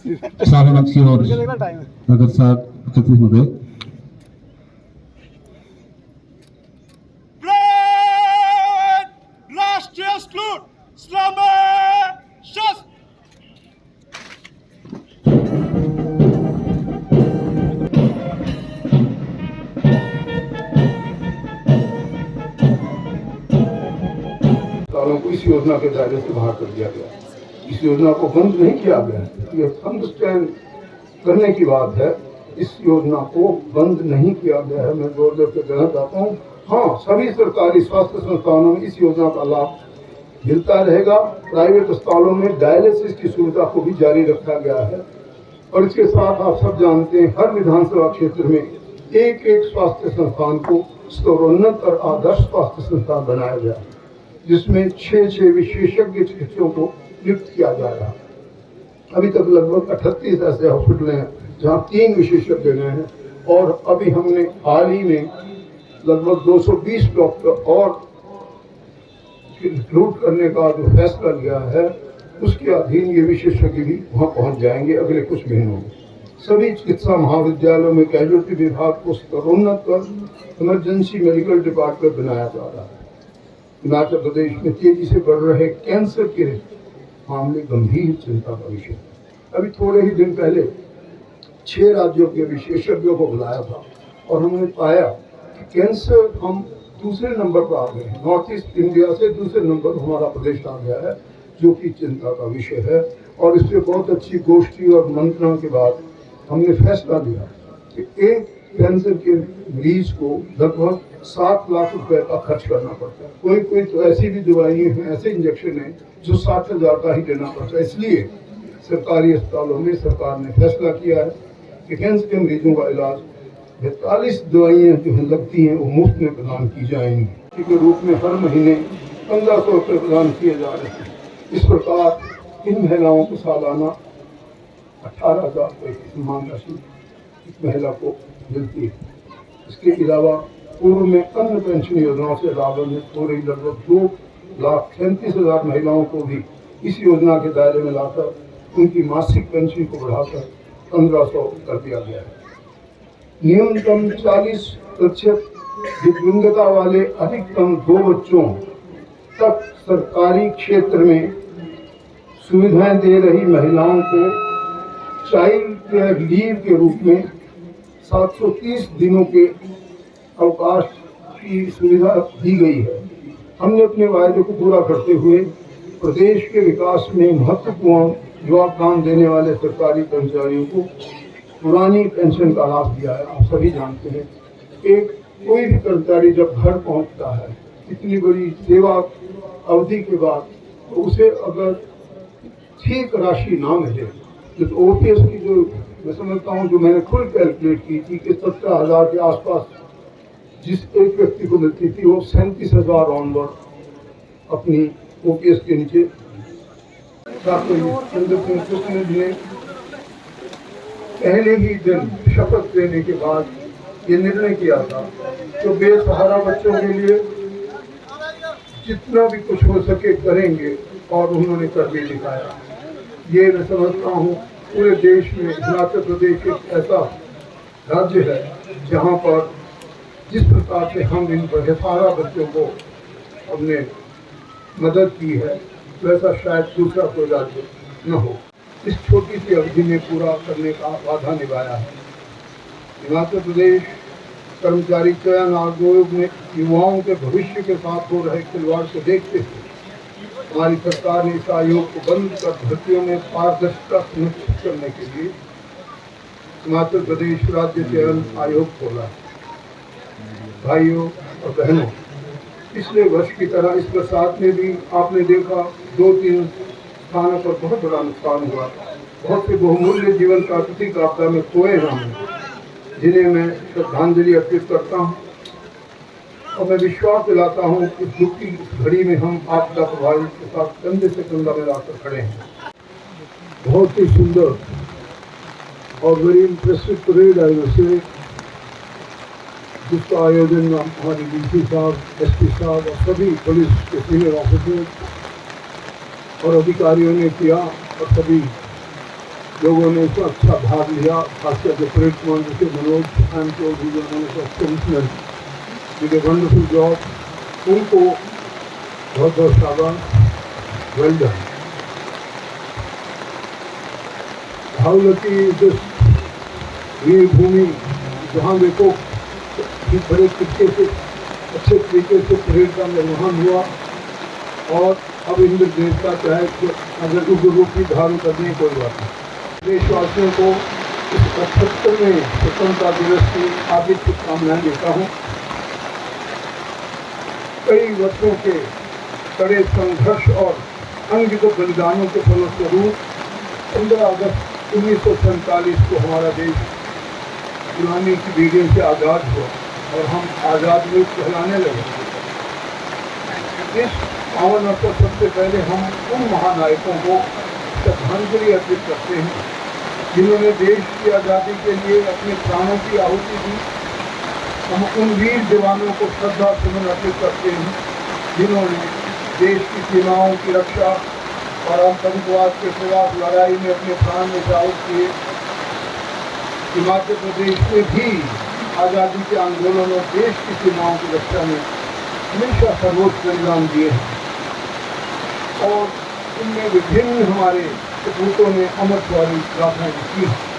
स्वागत की ओर नगर साहब एकत्रित हो गए। राष्ट्रीय स्कूल इस्लामी शस्त्र सालों को इस योजना के दायरे से बाहर कर दिया गया। इस योजना को बंद नहीं किया गया। ये अंडरस्टैंड करने की बात है। इस योजना को बंद नहीं किया गया है। मैं जोर जोर से कहना चाहता हूँ, हाँ, सभी सरकारी स्वास्थ्य संस्थानों में इस योजना का लाभ मिलता रहेगा। प्राइवेट अस्पतालों में डायलिसिस की सुविधा को भी जारी रखा गया है। और इसके साथ आप सब जानते हैं, हर विधानसभा क्षेत्र में एक एक स्वास्थ्य संस्थान को स्तरोन्नत और आदर्श स्वास्थ्य संस्थान बनाया गया, जिसमें 6 विशेषज्ञ चिकित्सकों को नियुक्त किया जा रहा है। अभी तक लगभग 38 ऐसे हॉस्पिटल हैं जहां 3 विशेषज्ञ गए हैं, और अभी हमने हाल ही में लगभग 220 डॉक्टर और रिक्रूट करने का जो फैसला लिया है, उसके अधीन ये विशेषज्ञ भी वहां पहुंच जाएंगे अगले कुछ महीनों में। सभी चिकित्सा महाविद्यालयों में कैजुअल्टी विभाग को स्तरोन्नत कर इमरजेंसी मेडिकल डिपार्टमेंट बनाया जा रहा है। हिमाचल प्रदेश में तेजी से बढ़ रहे कैंसर के मामले गंभीर चिंता का विषय है। अभी थोड़े ही दिन पहले 6 राज्यों के विशेषज्ञों को बुलाया था, और हमने पाया कि कैंसर हम दूसरे नंबर पर आ गए हैं। नॉर्थ ईस्ट इंडिया से दूसरे नंबर हमारा प्रदेश आ गया है, जो कि चिंता का विषय है। और इस पर बहुत अच्छी गोष्ठी और मंत्रणा के बाद हमने फैसला लिया कि एक कैंसर के मरीज को लगभग 7 लाख रुपए का खर्च करना पड़ता है। कोई तो ऐसी भी दवाइयाँ हैं, ऐसे इंजेक्शन हैं जो 60,000 का ही देना पड़ता है। इसलिए सरकारी अस्पतालों में सरकार ने फैसला किया है कि कैंसर के मरीजों का इलाज 42 दवाइयाँ जो लगती हैं वो मुफ्त में प्रदान की जाएंगी। के रूप में हर महीने 1500 रुपये प्रदान किए जा रहे हैं। इस प्रकार इन महिलाओं को सालाना 18,000 रुपये की सम्मान राशि इस महिला को मिलती है। इसके अलावा पूर्व में अन्य पेंशन योजनाओं से लाभान्वित हो रही लगभग 2,37,000 महिलाओं को भी इस योजना के दायरे में लाकर उनकी मासिक पेंशन को बढ़ाकर 1,500 कर दिया गया है। न्यूनतम 40% दिव्यांगता वाले अधिकतम 2 बच्चों तक सरकारी क्षेत्र में सुविधाएं दे रही महिलाओं को चाइल्ड केयर लीव के रूप में 730 दिनों के अवकाश की सुविधा दी गई है। हमने अपने वायदे को पूरा करते हुए प्रदेश के विकास में महत्वपूर्ण योगदान देने वाले सरकारी कर्मचारियों को पुरानी पेंशन का लाभ दिया है। आप सभी जानते हैं, कोई भी कर्मचारी जब घर पहुंचता है इतनी बड़ी सेवा अवधि के बाद, तो उसे अगर ठीक राशि ना मिले, तो ओपीएस की जो मैं समझता हूँ, जो मैंने खुद कैलकुलेट की थी कि 17,000 के आसपास जिस एक व्यक्ति को मिलती थी, वो 37,000 ऑनवर्ड अपनी ओपीएस के नीचे। पहले ही दिन शपथ लेने के बाद ये निर्णय किया था तो बेसहारा बच्चों के लिए जितना भी कुछ हो सके करेंगे, और उन्होंने कर भी दिखाया। ये मैं समझता हूँ पूरे देश में हिमाचल प्रदेश एक ऐसा राज्य है जहाँ पर जिस प्रकार से हम इन बेसहारा बच्चों को हमने मदद की है, वैसा शायद दूसरा कोई राज्य न हो। इस छोटी सी अवधि में पूरा करने का वादा निभाया है। हिमाचल प्रदेश कर्मचारी चयन आयोग ने युवाओं के भविष्य के साथ हो रहे खिलवाड़ को देखते हुए हमारी सरकार ने इस आयोग को बंद कर भर्तियों में पारदर्शिता सुनिश्चित करने के लिए हिमाचल प्रदेश राज्य चयन आयोग खोला है। भाइयों और बहनों, पिछले वर्ष की तरह इस बरसात में भी आपने देखा 2-3 स्थानों पर बहुत बड़ा नुकसान हुआ। बहुत से बहुमूल्य जीवन प्राकृतिक आपदा में खोए हैं, जिन्हें मैं श्रद्धांजलि अर्पित करता हूँ। और मैं विश्वास दिलाता हूँ कि दुख की घड़ी में हम आपदा प्रभावित के साथ कंधे से कंधा मिलाकर खड़े हैं। बहुत ही सुंदर और वेरी इंप्रेसिव परेड आई वैसे, जिसका आयोजन हमारे डीसी साहब, एसपी साहब और सभी पुलिस के सीनियर ऑफिसर और अधिकारियों ने किया, और सभी लोगों ने इसमें अच्छा भाग लिया, खासकर के परेड कमांडर से मनोज चौधरी जो did a wonderful job. उनको बहुत बहुत शाबाश, well done. How lucky is this वीर भूमि, जहाँ देखो बड़े तरीके से अच्छे तरीके से परेड का निर्वहन हुआ। और अब इंद्र देवता चाहे तो अगर उग्र रूप भी धारण करने की कोई बात नहीं। देशवासियों को इस 75वें स्वतंत्रता दिवस की हार्दिक शुभकामनाएं देता हूँ। कई वर्षों के कड़े संघर्ष और अनगिनत बलिदानों के फलस्वरूप 15 अगस्त 1947 को हमारा देश गुलामी की बीड़ियों से आज़ाद हुआ और हम आज़ाद मुल्क कहलाने लगे। इस पावन अवसर सबसे पहले हम उन महानायकों को श्रद्धांजलि अर्पित करते हैं जिन्होंने देश की आज़ादी के लिए अपने प्राणों की आहुति दी। हम उन वीर जवानों को श्रद्धा सुमन अर्पित करते हैं जिन्होंने देश की सीमाओं की रक्षा और आतंकवाद के खिलाफ लड़ाई में अपने प्राण न्यौछावर किए। हिमाचल प्रदेश में भी आज़ादी के आंदोलन और देश की सीमाओं की रक्षा में हमेशा सर्वोच्च बलिदान दिए हैं और इनमें विभिन्न हमारे सपूतों ने अमर वाली गाथाएं लिखी हैं।